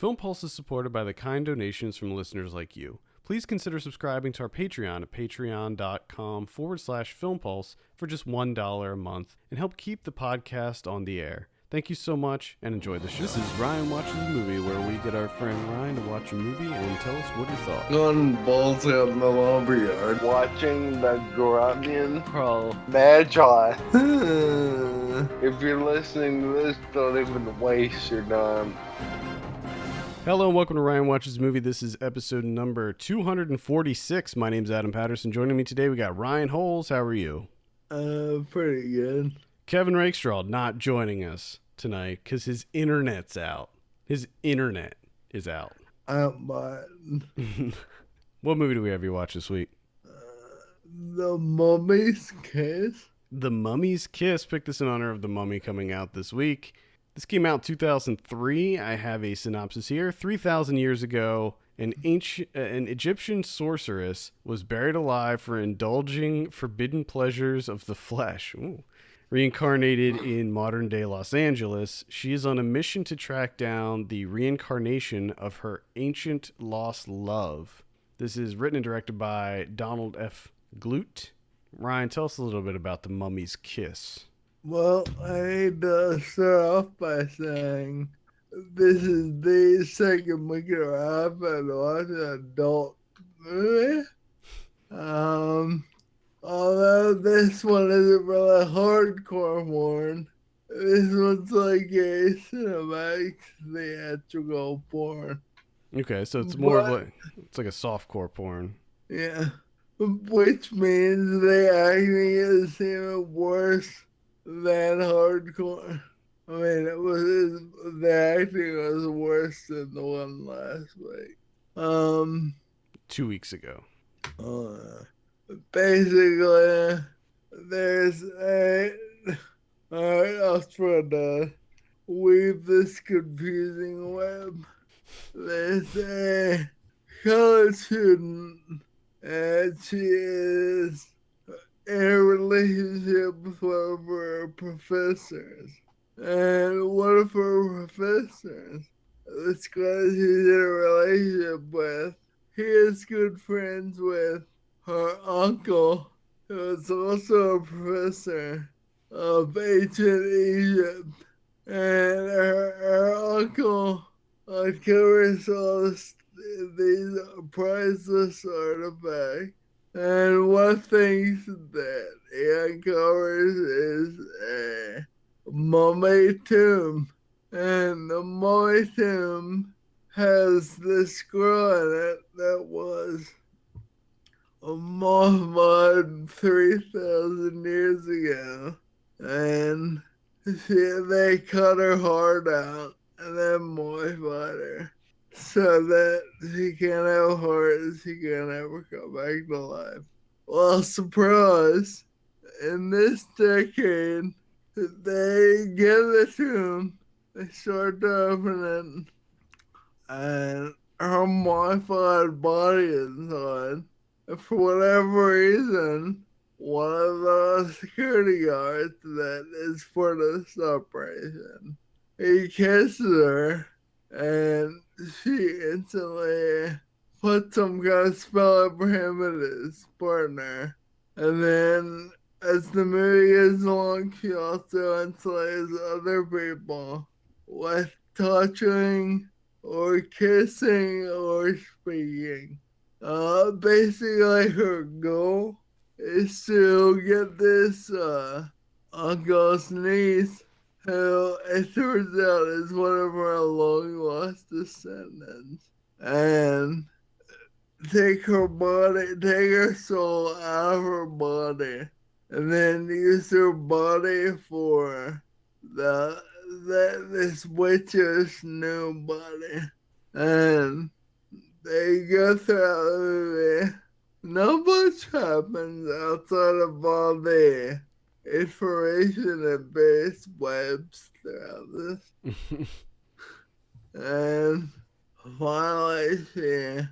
Film Pulse is supported by the kind donations from listeners like you. Please consider subscribing to our Patreon at patreon.com/filmpulse for just $1 a month and help keep the podcast on the air. Thank you so much and enjoy the show. This is Ryan Watches a Movie, where we get our friend Ryan to watch a movie and tell us what he thought. Going balls out in the lumberyard. Watching the Grunion Pro Magi. If you're listening to this, don't even waste your time. Hello and welcome to Ryan Watches a Movie. This is episode number 246. My name's Adam Patterson. Joining me today, we got Ryan Holes. How are you? Pretty good. Kevin Rakestraw not joining us tonight because his internet's out. His internet is out. But What movie do we have you watch this week? The Mummy's Kiss. The Mummy's Kiss. Picked this in honor of The Mummy coming out this week. This came out in 2003. I have a synopsis here. 3,000 years ago, an Egyptian sorceress was buried alive for indulging forbidden pleasures of the flesh. Ooh. Reincarnated in modern-day Los Angeles, she is on a mission to track down the reincarnation of her ancient lost love. This is written and directed by Donald F. Glute. Ryan, tell us a little bit about The Mummy's Kiss. Well, I need to start off by saying this is the second week in a row I've been watching an adult movie. Although this one isn't really hardcore porn, this one's like a cinematic theatrical porn. Okay, so it's more of like it's like a softcore porn. Yeah, which means the acting is even worse than hardcore. I mean, the acting was worse than the one last week. 2 weeks ago. Basically, there's a... Alright, I'll try to weave this confusing web. There's a college student, and she is in a relationship with one of her professors. And one of her professors, this guy she's in a relationship with, he is good friends with her uncle, who is also a professor of ancient Egypt. And her uncle uncovers all these priceless artifacts. And one thing that he uncovers is a mummy tomb. And the mummy tomb has this scroll in it that was mummified 3,000 years ago. And they cut her heart out and then mummified her, so that she can't have a heart and she can't ever come back to life. Well, surprise, in this decade, they get the tomb, they start to open it, and her mummified body is inside. And for whatever reason, one of the security guards that is for this operation, he kisses her, and she instantly puts some kind of spell over him and his partner. And then, as the movie goes along, she also enslaves other people with touching or kissing or speaking. Basically, her goal is to get this uncle's niece, who it turns out is one of her long lost descendants, and take her soul out of her body, and then use her body for this witch's new body. And they go throughout the movie. Not much happens outside of all the information and base webs throughout this. And finally, she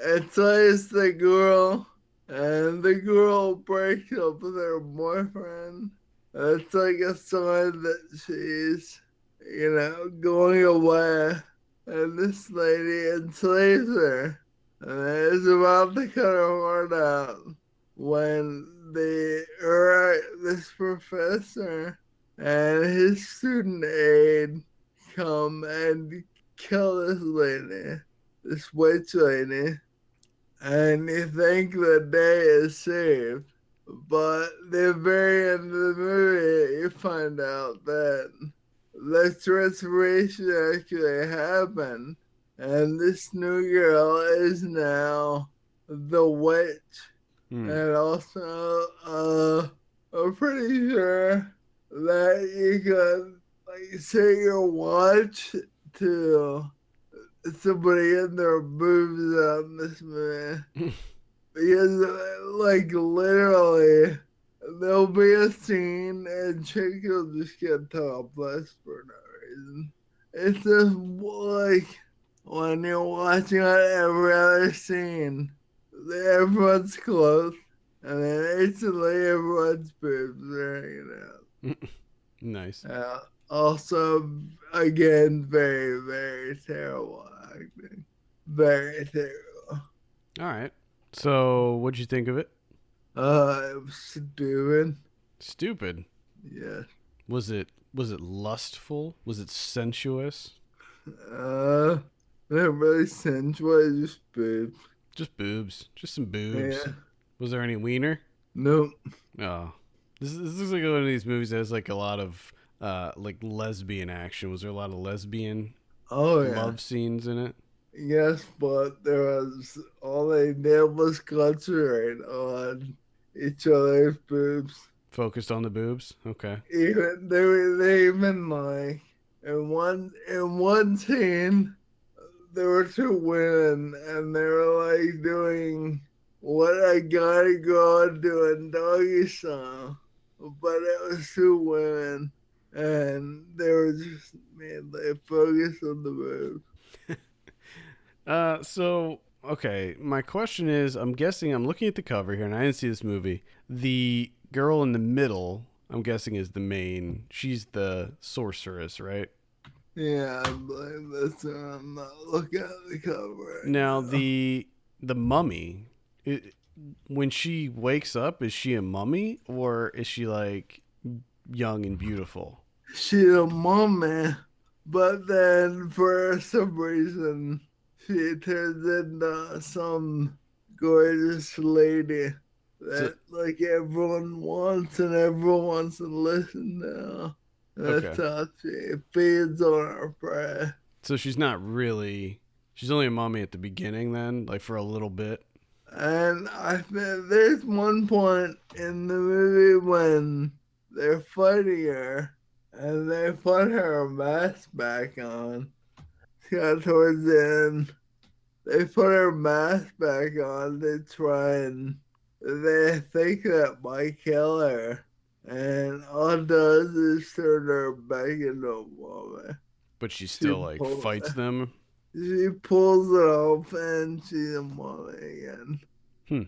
entices the girl, and the girl breaks up with her boyfriend. It's like a sign that she's, going away. and this lady enslaves her. And is about to cut her heart out when this professor and his student aide come and kill this lady, this witch lady, and you think the day is saved. But the very end of the movie, you find out that the transformation actually happened, and this new girl is now the witch. And also, I'm pretty sure that you can like set your watch to somebody in their boobs on this movie. Because, like, literally, there'll be a scene and chick will just get topless for no reason. It's just like when you're watching on every other scene, everyone's close, and then instantly everyone's boobs are hanging out. Nice. Also, again, very, very terrible acting. Very terrible. All right. So, what'd you think of it? It was stupid. Stupid. Yes. Was it lustful? Was it sensuous? Not really sensual, just boobs. Just boobs. Just some boobs. Yeah. Was there any wiener? Nope. Oh. This looks like one of these movies that has like a lot of like lesbian action. Was there a lot of lesbian love scenes in it? Yes, but there was all they did was concentrate on each other's boobs. Focused on the boobs? Okay. Even they even like in one scene there were two women and they were like doing what I gotta go and doing doggy style. But it was two women and they were just mainly focused on the boobs. So okay, my question is, I'm guessing I'm looking at the cover here, and I didn't see this movie. The girl in the middle, I'm guessing, is the main. She's the sorceress, right? Yeah, I believe that's what I'm not looking at the cover. Now the mummy, when she wakes up, is she a mummy or is she like young and beautiful? She's a mummy, but then for some reason she turns into some gorgeous lady that like everyone wants and everyone wants to listen to. That's how she feeds on her prey. So she's not really. She's only a mummy at the beginning, then, like for a little bit. And I think there's one point in the movie when they're fighting her and they put her mask back on. Towards the end, they put her mask back on to try and they think that might kill her. And all it does is turn her back into a woman. But she still like fights them. She pulls it off and she's a woman again.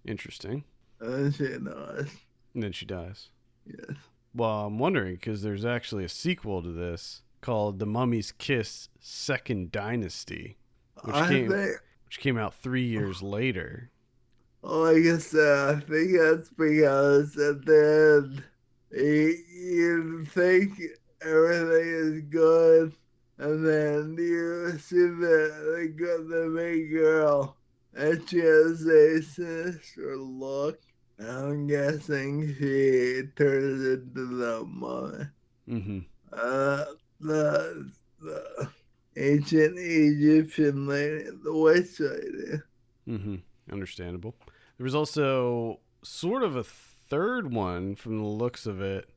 Interesting. And she dies. And then she dies. Yes. Well, I'm wondering because there's actually a sequel to this called The Mummy's Kiss Second Dynasty, which came out 3 years later. Like I said, I think that's because at the end, you think everything is good, and then you see the main girl, and she has a sinister look. I'm guessing she turns into the mummy. Mm-hmm. The ancient Egyptian lady, the witch lady. Mm-hmm. Understandable. There was also sort of a third one from the looks of it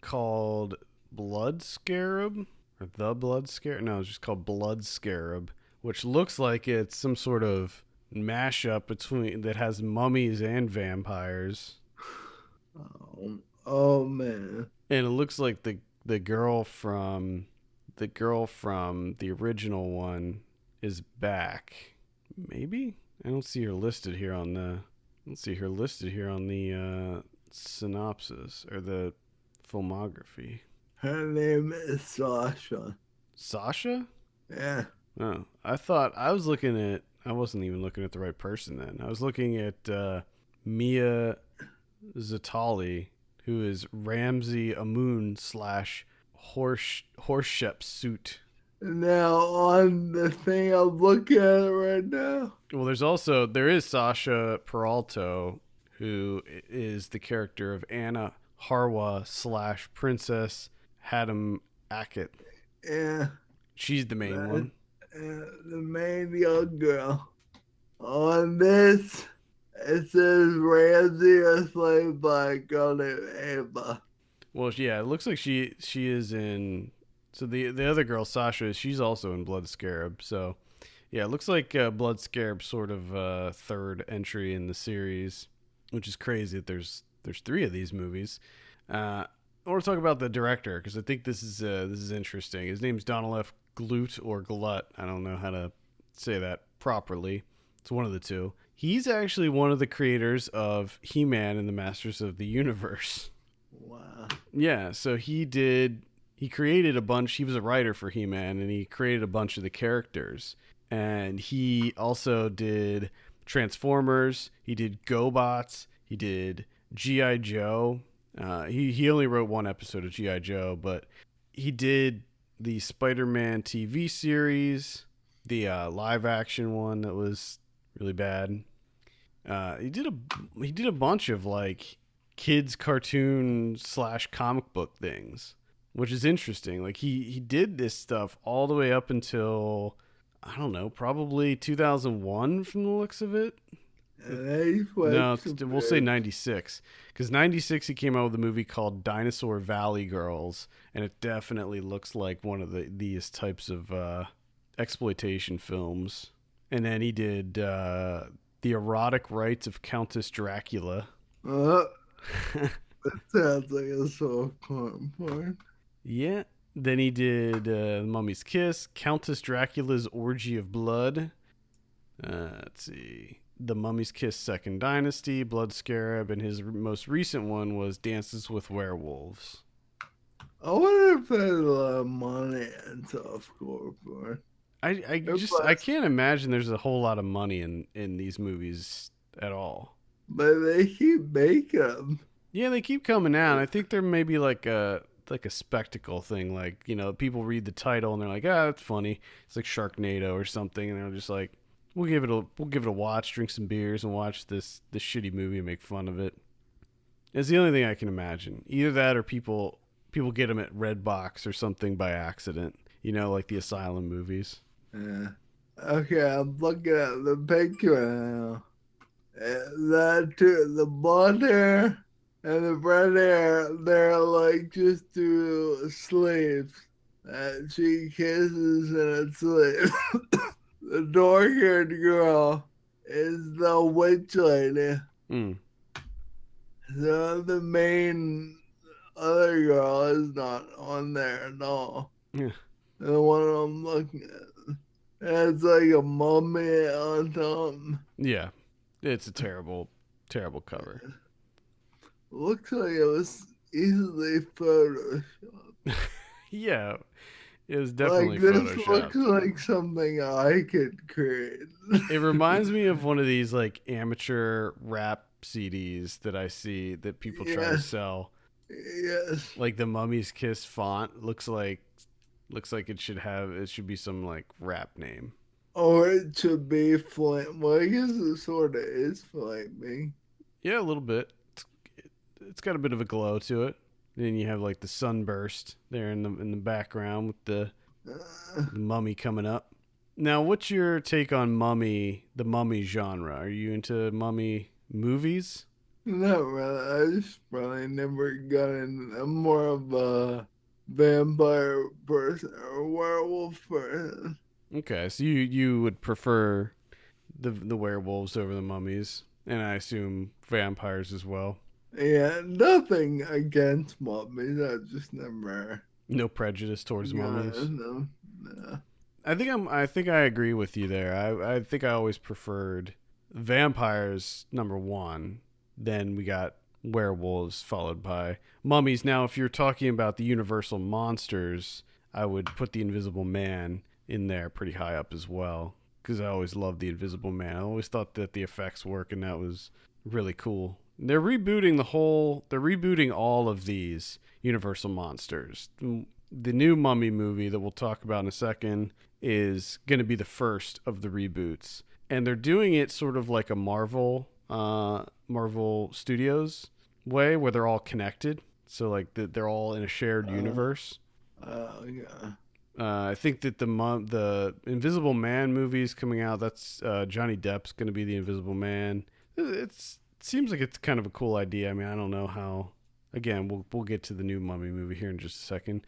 called Blood Scarab or The Blood Scarab. No, it's just called Blood Scarab, which looks like it's some sort of mashup between that has mummies and vampires. Oh man. And it looks like the girl from the original one is back. Maybe? I don't see her listed here on the synopsis or the filmography. Her name is Sasha. Sasha? Yeah. Oh, I thought I was looking at. I wasn't even looking at the right person then. I was looking at Mia Zatali, who is Ramsey Amun slash Horshep suit. Now on the thing I'm looking at right now. Well, there is Sasha Peralto, who is the character of Anna Harwa slash Princess Haddam Akit. Yeah. She's the main one. The main young girl. On this, it says Ramsey is played by a girl named Ava. Well, yeah, it looks like she is in. So the other girl, Sasha, she's also in Blood Scarab. So yeah, it looks like Blood Scarab sort of third entry in the series, which is crazy that there's 3 of these movies. I want to talk about the director because I think this is interesting. His name's Donald F. Glut or Glut. I don't know how to say that properly. It's one of the two. He's actually one of the creators of He-Man and the Masters of the Universe. Wow. Yeah, so he created a bunch. He was a writer for He-Man, and he created a bunch of the characters. And he also did Transformers. He did GoBots. He did G.I. Joe. He only wrote one episode of G.I. Joe, but he did the Spider-Man TV series, the live-action one that was really bad. He did a bunch of like kids cartoon / comic book things, which is interesting. Like he did this stuff all the way up until I don't know, probably 2001 from the looks of it. No, we'll say 96 because 96 he came out with a movie called Dinosaur Valley Girls, and it definitely looks like one of these types of exploitation films. And then he did The Erotic Rites of Countess Dracula. That sounds like a soft porn. Yeah. Then he did The Mummy's Kiss, Countess Dracula's Orgy of Blood. Let's see. The Mummy's Kiss Second Dynasty, Blood Scarab, and his most recent one was Dances with Werewolves. I wonder if there's a lot of money in softcore porn. I can't imagine there's a whole lot of money in these movies at all. But they keep making them. Yeah, they keep coming out. I think there may be like a spectacle thing. Like, you know, people read the title and they're like, that's funny. It's like Sharknado or something, and they're just like, we'll give it a watch, drink some beers, and watch this shitty movie and make fun of it. It's the only thing I can imagine. Either that or people get them at Redbox or something by accident. You know, like the Asylum movies. Yeah. Okay, I'm looking at the picture now. The blonde hair and the red hair, they're like just two slaves that she kisses in a slave. The dark-haired girl is the witch lady. Mm. So the main other girl is not on there at all. Yeah. The one I'm looking at. It's like a mummy on top. Yeah. It's a terrible, terrible cover. Looks like it was easily photoshopped. Yeah. It was definitely like this photoshopped. looks like something I could create. It reminds me of one of these like amateur rap CDs that I see that people try to sell. Yes. Like the Mummy's Kiss font looks like it should be some like rap name. Or it should be flame. Well, I guess it sort of is flaming. Yeah, a little bit. It's got a bit of a glow to it. Then you have like the sunburst there in the background with the mummy coming up. Now, what's your take on the mummy genre? Are you into mummy movies? Not really. I just probably never got into. I'm more of a vampire person or werewolf person. Okay, so you would prefer the werewolves over the mummies, and I assume vampires as well. Yeah, nothing against mummies. I just never. No prejudice towards mummies. No. I think I agree with you there. I think I always preferred vampires number one. Then we got werewolves followed by mummies. Now, if you're talking about the universal monsters, I would put the Invisible Man in there pretty high up as well. Because I always loved the Invisible Man. I always thought that the effects work, and that was really cool. They're rebooting all of these Universal monsters. The new Mummy movie that we'll talk about in a second is going to be the first of the reboots. And they're doing it sort of like a Marvel Studios way, where they're all connected. So like they're all in a shared universe. Yeah. I think that the Invisible Man movie is coming out. That's Johnny Depp's going to be the Invisible Man. It seems like it's kind of a cool idea. I mean, I don't know how. Again, we'll get to the new Mummy movie here in just a second.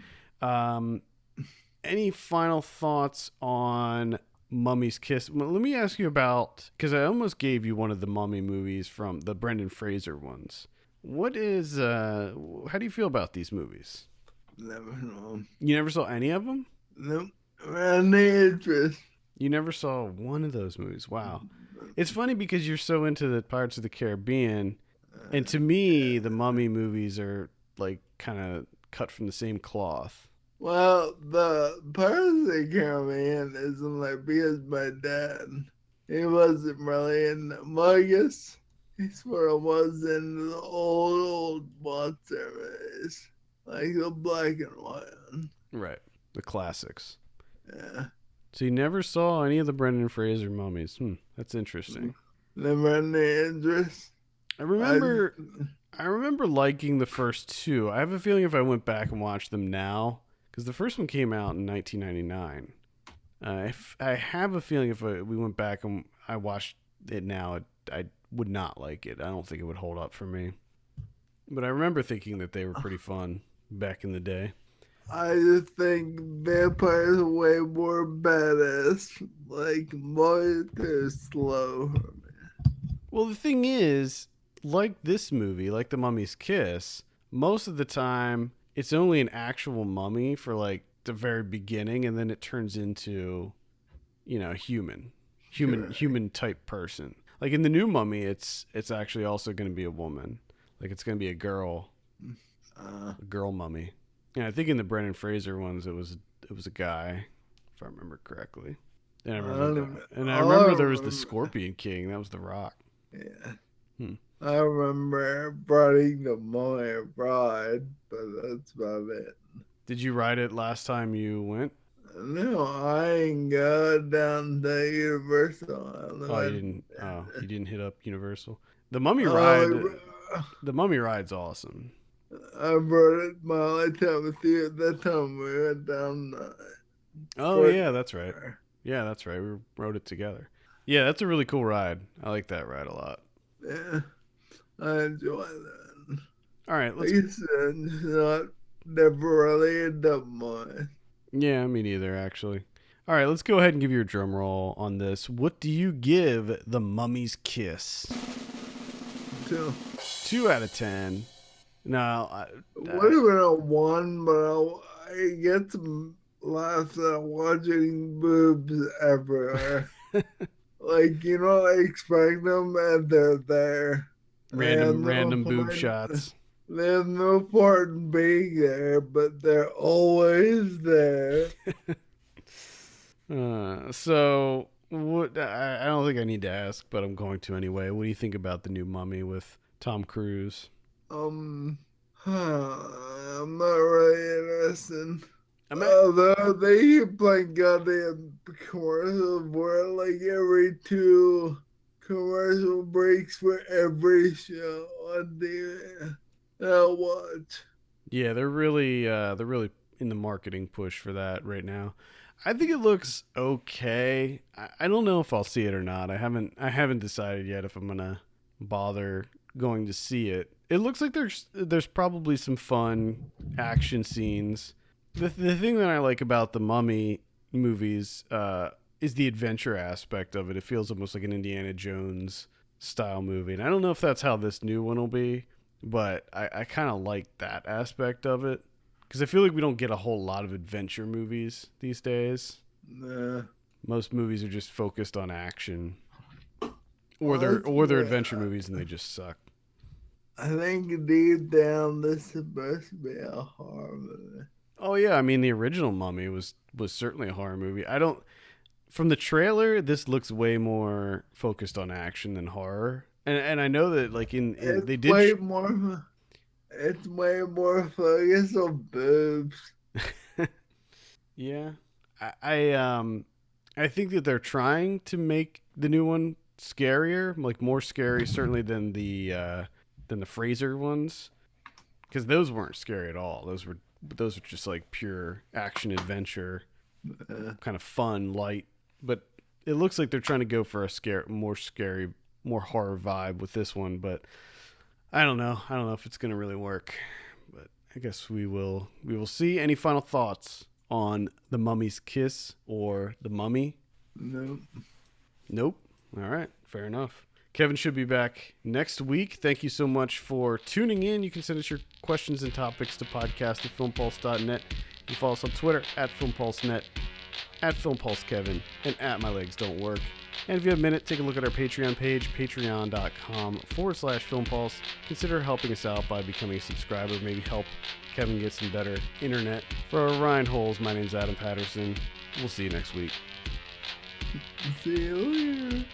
Any final thoughts on Mummy's Kiss? Well, let me ask you about, because I almost gave you one of the Mummy movies from the Brendan Fraser ones. What is? How do you feel about these movies? Never know. You never saw any of them? Nope. Any interest. You never saw one of those movies. Wow. It's funny because you're so into the Pirates of the Caribbean, and to me, the Mummy movies are like kind of cut from the same cloth. Well, the Pirates of the Caribbean isn't like because my dad, he wasn't really in the Vegas. He sort of was in the old monster movies, like the black and white one. Right. The classics. Yeah. So you never saw any of the Brendan Fraser mummies. That's interesting. Never any interest. I remember liking the first two. I have a feeling if I went back and watched them now, because the first one came out in 1999. If I have a feeling if we went back and I watched it now, I would not like it. I don't think it would hold up for me. But I remember thinking that they were pretty fun back in the day. I just think vampires are way more badass. Like, more too slow for me. Well, the thing is, like this movie, like The Mummy's Kiss, most of the time it's only an actual mummy for like the very beginning, and then it turns into, human type person. Like in the new Mummy, it's actually also going to be a woman. Like it's going to be a girl mummy. Yeah, I think in the Brendan Fraser ones, it was a guy, if I remember correctly. And I remember there was the Scorpion King. That was The Rock. Yeah. I remember riding the Mummy Ride, but that's about it. Did you ride it last time you went? No, I ain't go down to Universal. Oh, you didn't. Oh, you didn't hit up Universal. The Mummy ride. The Mummy ride's awesome. I brought it my only time with you at that time we went down. Oh yeah, that's right. Yeah, that's right. We rode it together. Yeah, that's a really cool ride. I like that ride a lot. Yeah, I enjoy that. All right, let's. Like you said, not never really end up mine. Yeah, me neither, actually. All right, let's go ahead and give you a drum roll on this. What do you give The Mummy's Kiss? 2. 2 out of 10. No, would have been a 1, but I get some laughs at watching boobs everywhere. Like, you don't expect them, and they're there. Random boob shots. There's no part in being there, but they're always there. So, what? I don't think I need to ask, but I'm going to anyway. What do you think about the new Mummy with Tom Cruise? I'm not really interested. Although they keep playing goddamn commercials where like every 2 commercial breaks for every show on TV. I'll watch. Yeah, they're really in the marketing push for that right now. I think it looks okay. I don't know if I'll see it or not. I haven't decided yet if I'm gonna bother going to see it. It looks like there's probably some fun action scenes. The thing that I like about the Mummy movies is the adventure aspect of it. It feels almost like an Indiana Jones style movie, and I don't know if that's how this new one will be. But I kind of like that aspect of it because I feel like we don't get a whole lot of adventure movies these days. Nah. Most movies are just focused on action, or they're adventure movies and they just suck. I think deep down this is supposed to be a horror movie. Oh yeah, I mean the original Mummy was certainly a horror movie. I don't From the trailer, this looks way more focused on action than horror. And I know that like in It's they did way more. It's way more focused on boobs. yeah. I think that they're trying to make the new one scarier, like more scary certainly than the Fraser ones, because those weren't scary at all. Those were just like pure action adventure, kind of fun, light. But it looks like they're trying to go for a more scary, more horror vibe with this one. But I don't know. I don't know if it's going to really work. But I guess we will see. Any final thoughts on The Mummy's Kiss or The Mummy? Nope. Nope. All right. Fair enough. Kevin should be back next week. Thank you so much for tuning in. You can send us your questions and topics to podcast@filmpulse.net. You can follow us on Twitter @FilmPulseNet, @FilmPulseKevin, and @MyLegsDon'tWork. And if you have a minute, take a look at our Patreon page, patreon.com/FilmPulse. Consider helping us out by becoming a subscriber. Maybe help Kevin get some better internet. For Ryan Holes, my name's Adam Patterson. We'll see you next week. See you later.